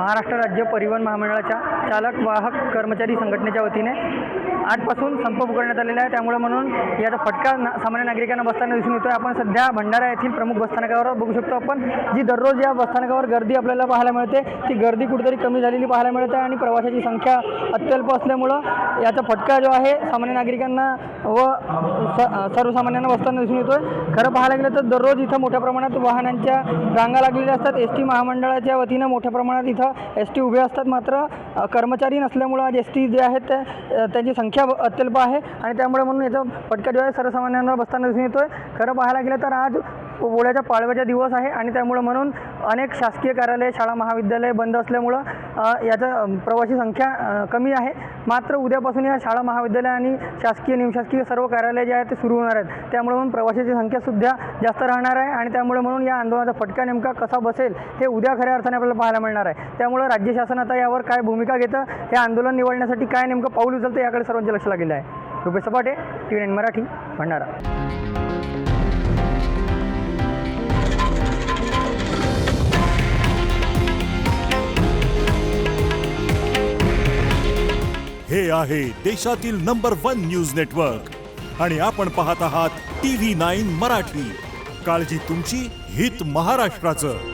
महाराष्ट्र राज्य परिवहन महामंडळाच्या चालक वाहक कर्मचारी संघटनेच्या वतीने आजपासून संप पुकारण्यात आलेला आहे। त्यामुळे म्हणून याचा फटका सामान्य नागरिकांना बसताना दिसून येतो आहे। आपण सध्या भंडारा येथील प्रमुख बसस्थानकावर बघू शकतो आपण, जी दररोज या बसस्थानकावर गर्दी आपल्याला पाहायला मिळते, ती गर्दी कुठेतरी कमी झालेली पाहायला मिळते आणि प्रवाशांची संख्या अत्यल्प असल्यामुळं याचा फटका जो आहे सामान्य नागरिकांना व सर्वसामान्यांना बसताना दिसून येतो आहे। खरं पाहायला गेलं तर दररोज इथं मोठ्या प्रमाणात वाहनांच्या रांगा लागलेल्या असतात। एस-टी महामंडळाच्या वतीनं मोठ्या प्रमाणात इथं एस-टी उभे असतात, मात्र कर्मचारी नसल्यामुळं आज एस-टी जे आहेत त्यांची संख्या अत्यल्प आहे आणि त्यामुळे म्हणून याचा फटका जो आहे सर्वसामान्यांना बसताना दिसून येतो आहे। खरं पाहायला गेलं तर आज पोळ्याच्या पाडव्याचा दिवस आहे आणि त्यामुळे म्हणून अनेक शासकीय कार्यालय, शाळा, महाविद्यालय बंद असल्यामुळं याचा प्रवासी संख्या कमी आहे। मात्र उद्यापासून या शाळा, महाविद्यालय आणि शासकीय, निमशासकीय सर्व कार्यालय जे आहेत ते सुरू होणार आहेत। त्यामुळे म्हणून प्रवाशांची संख्यासुद्धा जास्त राहणार आहे आणि त्यामुळे म्हणून या आंदोलनाचा फटका नेमका कसा बसेल हे उद्या खऱ्या अर्थाने आपल्याला पाहायला मिळणार आहे। त्यामुळे राज्य शासन आता यावर काय भूमिका घेतं, हे आंदोलन निवडण्यासाठी काय नेमकं पाऊल उचलतं याकडे सर्वांचे लक्ष लागलेलं आहे। रुपेश सपाटे, TV9 मराठी, भंडारा। हे आहे देशातील नंबर 1 न्यूज नेटवर्क आणि आपण पाहत आहात TV9 मराठी। काळजी तुमची, हित महाराष्ट्राचं।